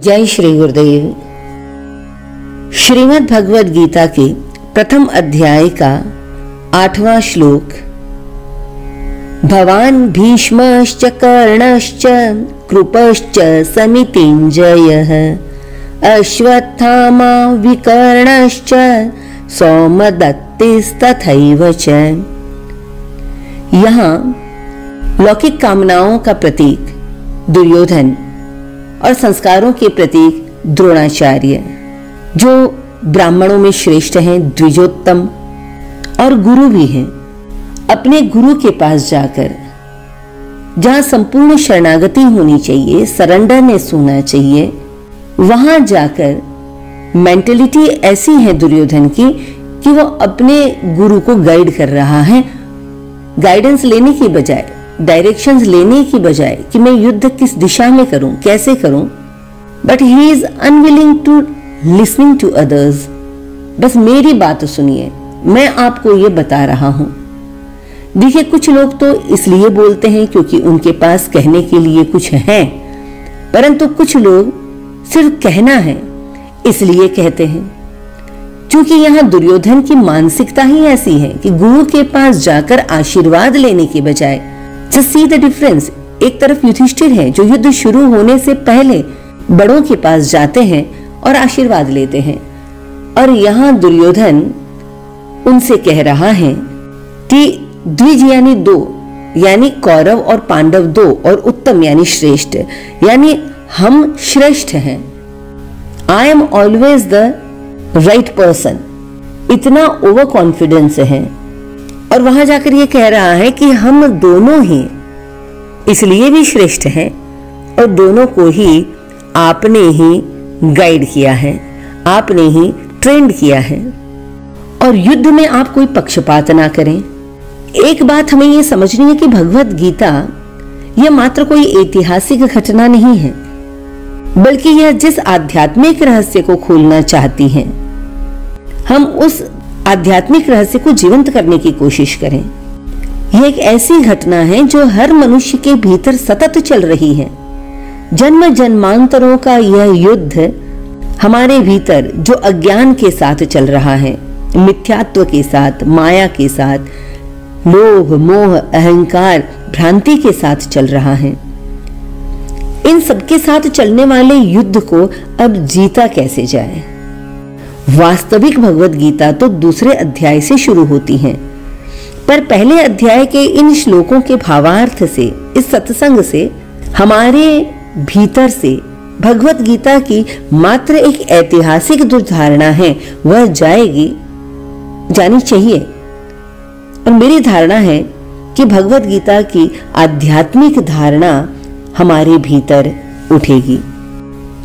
जय श्री गुरुदेव। श्रीमद् भगवद गीता के प्रथम अध्याय का 8वां श्लोक। भवान भीष्मश्च कर्णश्च कृपश्च समितिञ्जयः अश्वत्थामा विकर्णश्च सौमदत्तिस्तथैव च। यहाँ लौकिक कामनाओं का प्रतीक दुर्योधन और संस्कारों के प्रतीक द्रोणाचार्य, जो ब्राह्मणों में श्रेष्ठ हैं, द्विजोत्तम और गुरु भी हैं, अपने गुरु के पास जाकर जहां संपूर्ण शरणागति होनी चाहिए, सरेंडरनेस होना चाहिए, वहां जाकर मेंटेलिटी ऐसी है दुर्योधन की कि वो अपने गुरु को गाइड कर रहा है, गाइडेंस लेने की बजाय, डायरेक्शंस लेने की बजाय कि मैं युद्ध किस दिशा में करूं, कैसे करूं, but he is unwilling to listening to others. बस मेरी बात सुनिए, मैं आपको ये बता रहा हूं। देखिए, कुछ लोग तो इसलिए बोलते हैं क्योंकि उनके पास कहने के लिए कुछ है, परंतु कुछ लोग सिर्फ कहना है इसलिए कहते हैं। क्योंकि यहां दुर्योधन की मानसिकता ही ऐसी है कि गुरु के पास जाकर आशीर्वाद लेने के बजाय, जस्ट सी द डिफरेंस। एक तरफ युधिष्ठिर है जो युद्ध शुरू होने से पहले बड़ों के पास जाते हैं और आशीर्वाद लेते हैं, और यहां दुर्योधन उनसे कह रहा है कि द्विज यानी दो, यानी कौरव और पांडव दो, और उत्तम यानी श्रेष्ठ, यानी हम श्रेष्ठ हैं। I am always the right person. इतना ओवर कॉन्फिडेंस है, और वहां जाकर ये कह रहा है कि हम दोनों ही इसलिए भी श्रेष्ठ हैं और दोनों को ही आपने ही गाइड किया है, आपने ही ट्रेंड किया है, और युद्ध में आप कोई पक्षपात ना करें। एक बात हमें यह समझनी है कि भगवद गीता यह मात्र कोई ऐतिहासिक घटना नहीं है, बल्कि यह जिस आध्यात्मिक रहस्य को खोलना चाहती है, हम उस आध्यात्मिक रहस्य को जीवंत करने की कोशिश करें। यह एक ऐसी घटना है जो हर मनुष्य के भीतर सतत चल रही है। जन्म जन्मांतरों का यह युद्ध हमारे भीतर जो अज्ञान के साथ चल रहा है, मिथ्यात्व के साथ, माया के साथ, लोभ, मोह, अहंकार, भ्रांति के साथ चल रहा है, इन सबके साथ चलने वाले युद्ध को अब जीता कैसे जाए। वास्तविक भगवद गीता तो दूसरे अध्याय से शुरू होती है, पर पहले अध्याय के इन श्लोकों के भावार्थ से, इस सत्संग से हमारे भीतर से भगवद गीता की मात्र एक ऐतिहासिक दुर्धारणा है, वह जानी चाहिए। और मेरी धारणा है कि भगवद गीता की आध्यात्मिक धारणा हमारे भीतर उठेगी।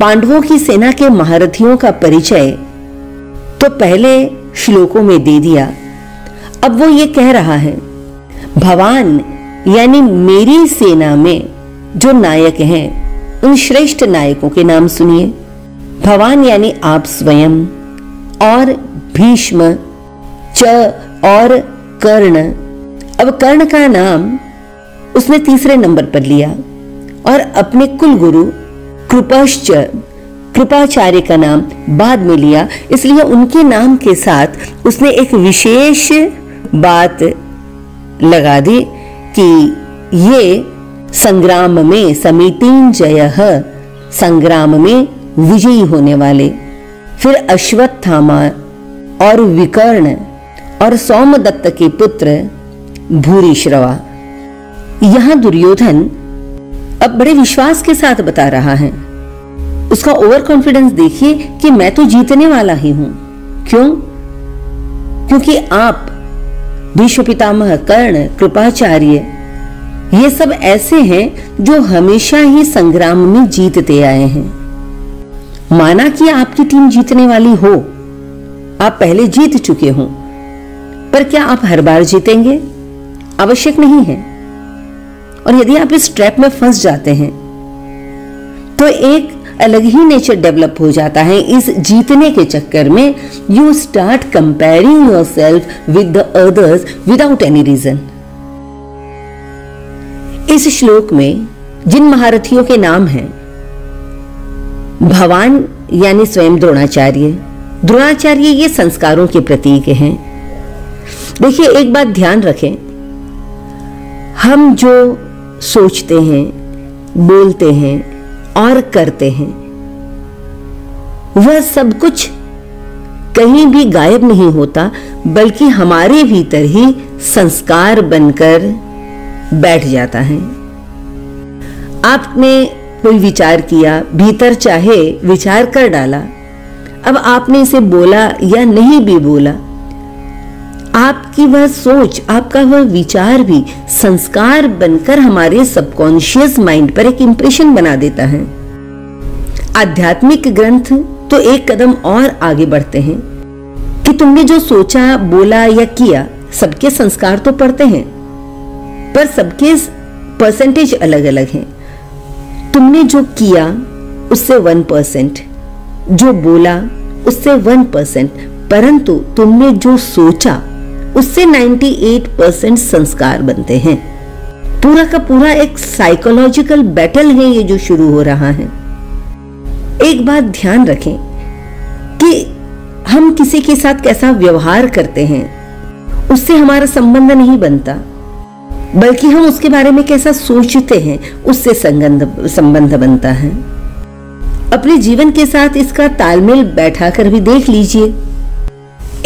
पांडवों की सेना के महारथियों का परिचय तो पहले श्लोकों में दे दिया। अब वो ये कह रहा है, भवान यानी मेरी सेना में जो नायक हैं, उन श्रेष्ठ नायकों के नाम सुनिए। भवान यानी आप स्वयं, और भीष्म, च और कर्ण। अब कर्ण का नाम उसने तीसरे नंबर पर लिया, और अपने कुल गुरु कृपश्च, कृपाचार्य का नाम बाद में लिया। इसलिए उनके नाम के साथ उसने एक विशेष बात लगा दी कि ये संग्राम में समितिञ्जयः, संग्राम में विजयी होने वाले। फिर अश्वत्थामा और विकर्ण और सौमदत्त के पुत्र भूरिश्रवा। यहां दुर्योधन अब बड़े विश्वास के साथ बता रहा है। उसका ओवर कॉन्फिडेंस देखिए कि मैं तो जीतने वाला ही हूं। क्यों? क्योंकि आप भीष्म पितामह, कर्ण, कृपाचार्य, ये सब ऐसे हैं जो हमेशा ही संग्राम में जीतते आए हैं। माना कि आपकी टीम जीतने वाली हो, आप पहले जीत चुके हो, पर क्या आप हर बार जीतेंगे? आवश्यक नहीं है। और यदि आप इस ट्रैप में फंस जाते हैं तो एक अलग ही नेचर डेवलप हो जाता है। इस जीतने के चक्कर में you start comparing yourself with the others without any reason. इस श्लोक में जिन महारथियों के नाम हैं भगवान यानी स्वयं द्रोणाचार्य, द्रोणाचार्य ये संस्कारों के प्रतीक हैं। देखिए, एक बात ध्यान रखें, हम जो सोचते हैं, बोलते हैं और करते हैं, वह सब कुछ कहीं भी गायब नहीं होता, बल्कि हमारे भीतर ही संस्कार बनकर बैठ जाता है। आपने कोई विचार किया, भीतर चाहे विचार कर डाला, अब आपने इसे बोला या नहीं भी बोला, आपकी वह सोच, आपका वह विचार भी संस्कार बनकर हमारे सबकॉन्शियस माइंड पर एक इंप्रेशन बना देता है। आध्यात्मिक ग्रंथ तो एक कदम और आगे बढ़ते हैं कि तुमने जो सोचा, बोला या किया, सबके संस्कार तो पड़ते हैं, पर सबके परसेंटेज अलग अलग हैं। तुमने जो किया उससे 1%, जो बोला उससे 1%, परंतु तुमने जो सोचा उससे 98% संस्कार बनते हैं। पूरा का पूरा एक साइकोलॉजिकल बैटल है ये जो शुरू हो रहा है। एक बात ध्यान रखें कि हम किसी के साथ कैसा व्यवहार करते हैं उससे हमारा संबंध नहीं बनता, बल्कि हम उसके बारे में कैसा सोचते हैं उससे संबंध बनता है। अपने जीवन के साथ इसका तालमेल बैठाकर भी देख लीजिए।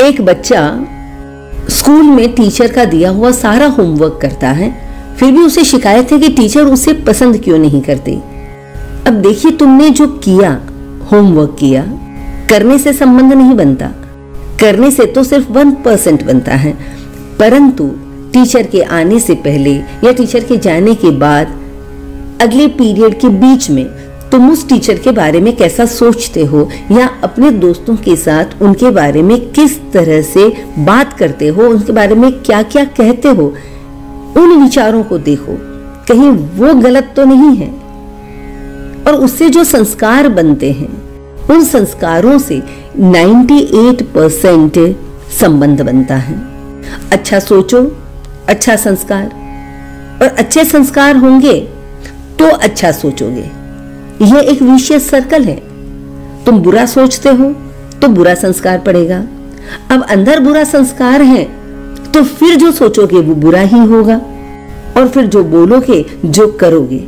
एक बच्चा स्कूल में टीचर का दिया हुआ सारा होमवर्क करता है, फिर भी उसे शिकायत है कि टीचर उसे पसंद क्यों नहीं करती। अब देखिए, तुमने जो किया, होमवर्क किया, करने से संबंध नहीं बनता, करने से तो सिर्फ 1% बनता है, परंतु टीचर के आने से पहले या टीचर के जाने के बाद अगले पीरियड के बीच में तुम उस टीचर के बारे में कैसा सोचते हो या अपने दोस्तों के साथ उनके बारे में किस तरह से बात करते हो, उनके बारे में क्या क्या कहते हो, उन विचारों को देखो, कहीं वो गलत तो नहीं है। और उससे जो संस्कार बनते हैं, उन संस्कारों से 98% संबंध बनता है। अच्छा सोचो, अच्छा संस्कार, और अच्छे संस्कार होंगे तो अच्छा सोचोगे। यह एक विशेष सर्कल है। तुम बुरा सोचते हो तो बुरा संस्कार पड़ेगा। अब अंदर बुरा संस्कार है तो फिर जो सोचोगे वो बुरा ही होगा, और फिर जो बोलोगे, जो करोगे।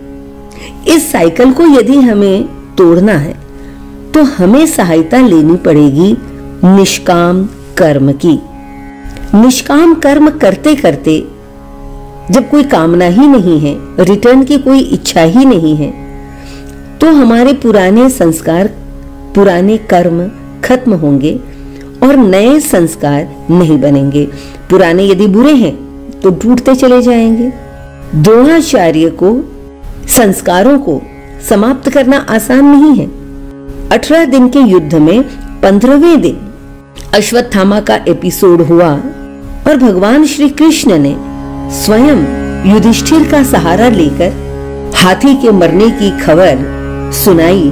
इस साइकिल को यदि हमें तोड़ना है तो हमें सहायता लेनी पड़ेगी निष्काम कर्म की। निष्काम कर्म करते करते जब कोई कामना ही नहीं है, रिटर्न की कोई इच्छा ही नहीं है, तो हमारे पुराने संस्कार, पुराने कर्म खत्म होंगे और नए संस्कार नहीं बनेंगे। पुराने यदि बुरे हैं तो टूटते चले जाएंगे। द्रोणाचार्य को संस्कारों को समाप्त करना आसान नहीं है। 18 दिन के युद्ध में 15वें दिन अश्वत्थामा का एपिसोड हुआ और भगवान श्री कृष्ण ने स्वयं युधिष्ठिर का सहारा लेकर हाथी के मरने की खबर सुनाई,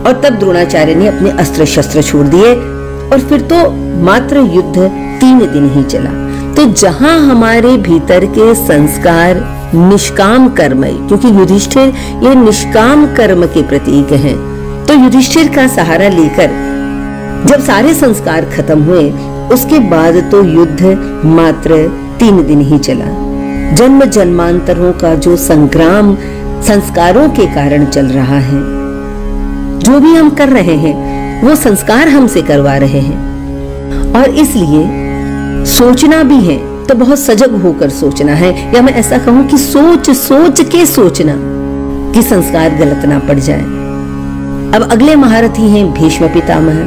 और तब द्रोणाचार्य ने अपने अस्त्र शस्त्र छोड़ दिए और फिर तो मात्र युद्ध 3 दिन ही चला। तो जहां हमारे भीतर के संस्कार निष्काम कर्म, क्योंकि युधिष्ठिर ये निष्काम कर्म के प्रतीक हैं, तो युधिष्ठिर का सहारा लेकर जब सारे संस्कार खत्म हुए, उसके बाद तो युद्ध मात्र 3 दिन ही चला। जन्म जन्मांतरों का जो संग्राम संस्कारों के कारण चल रहा है, जो भी हम कर रहे हैं वो संस्कार हमसे करवा रहे हैं। और इसलिए सोचना भी है तो बहुत सजग होकर सोचना है, या मैं ऐसा कहूं कि सोच सोच के सोचना कि संस्कार गलत ना पड़ जाए। अब अगले महारथी हैं भीष्म पितामह।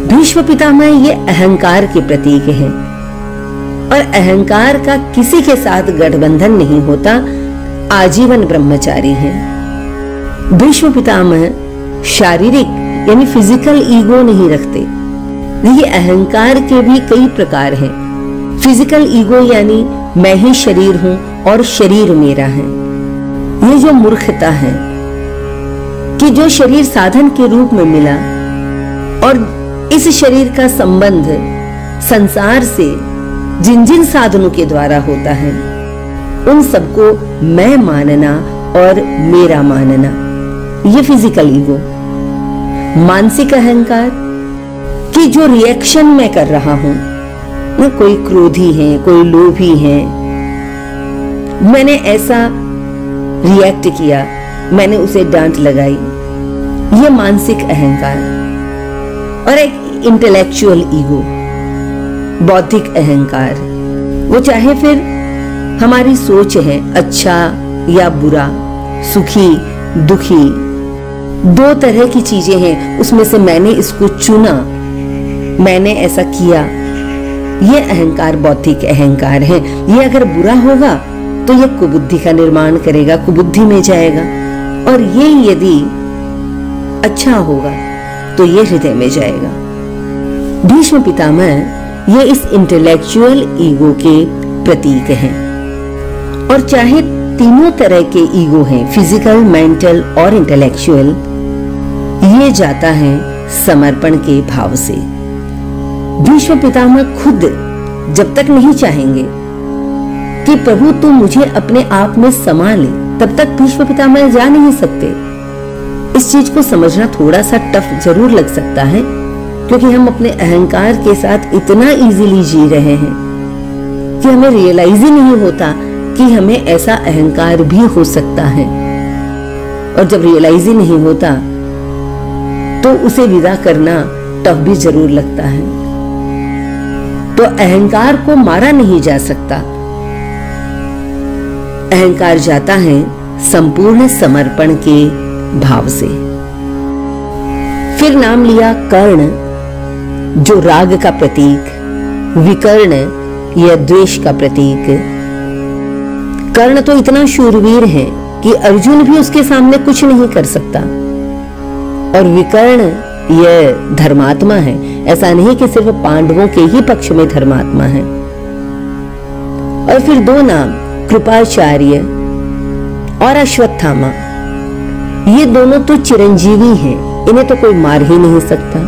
भीष्म पितामह ये अहंकार के प्रतीक हैं, और अहंकार का किसी के साथ गठबंधन नहीं होता, आजीवन ब्रह्मचारी हैं। भीष्म पितामह शारीरिक यानी फिजिकल ईगो नहीं रखते। ये अहंकार के भी कई प्रकार हैं। फिजिकल ईगो यानी मैं ही शरीर हूं और शरीर मेरा है। ये जो मूर्खता है कि जो शरीर साधन के रूप में मिला और इस शरीर का संबंध संसार से जिन जिन साधनों के द्वारा होता है, उन सबको मैं मानना और मेरा मानना, ये फिजिकल ईगो। मानसिक अहंकार कि जो रिएक्शन मैं कर रहा हूं ना, कोई क्रोधी है, कोई लोभी है, मैंने ऐसा रिएक्ट किया, मैंने उसे डांट लगाई, ये मानसिक अहंकार। और एक इंटेलेक्चुअल ईगो, बौद्धिक अहंकार, वो चाहे फिर हमारी सोच है अच्छा या बुरा, सुखी दुखी, दो तरह की चीजें हैं, उसमें से मैंने इसको चुना, मैंने ऐसा किया, ये अहंकार बौद्धिक अहंकार है। ये अगर बुरा होगा तो ये कुबुद्धि का निर्माण करेगा, कुबुद्धि में जाएगा, और ये यदि अच्छा होगा तो ये हृदय में जाएगा। भीष्म पितामह ये इस इंटेलेक्चुअल ईगो के प्रतीक हैं। और चाहे तीनों तरह के ईगो हैं, फिजिकल, मेंटल और इंटेलेक्चुअल, ये जाता है समर्पण के भाव से। भीष्म पितामह खुद जब तक नहीं चाहेंगे कि प्रभु तू मुझे अपने आप में समा ले, तब तक भीष्म पितामह जा नहीं सकते। इस चीज को समझना थोड़ा सा टफ जरूर लग सकता है, क्योंकि हम अपने अहंकार के साथ इतना इजीली जी रहे हैं कि हमें रियलाइज ही नहीं होता कि हमें ऐसा अहंकार भी हो सकता है। और जब रियलाइज ही नहीं होता तो उसे विदा करना टफ भी जरूर लगता है। तो अहंकार को मारा नहीं जा सकता, अहंकार जाता है संपूर्ण समर्पण के भाव से। फिर नाम लिया कर्ण, जो राग का प्रतीक, विकर्ण या द्वेष का प्रतीक। कर्ण तो इतना शूरवीर है कि अर्जुन भी उसके सामने कुछ नहीं कर सकता। और विकर्ण यह धर्मात्मा है, ऐसा नहीं कि सिर्फ पांडवों के ही पक्ष में धर्मात्मा है। और फिर दो नाम, कृपाचार्य और अश्वत्थामा, ये दोनों तो चिरंजीवी हैं, इन्हें तो कोई मार ही नहीं सकता।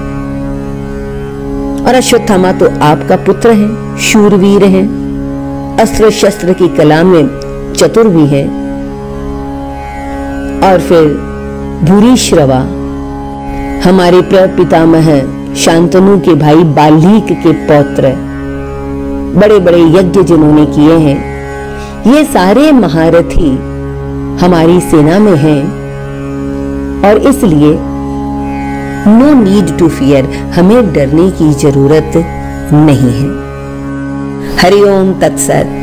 और अश्वत्थामा तो आपका पुत्र है, शूरवीर है, अस्त्र शस्त्र की कला में चतुर भी है। और फिर भूरिश्रवा, हमारे प्रपितामह शांतनु के भाई बाल्मीक के पौत्र, बड़े बड़े यज्ञ जिन्होंने किए हैं, ये सारे महारथी हमारी सेना में हैं। और इसलिए नो नीड टू फियर, हमें डरने की जरूरत नहीं है। हरि ओम तत्सत।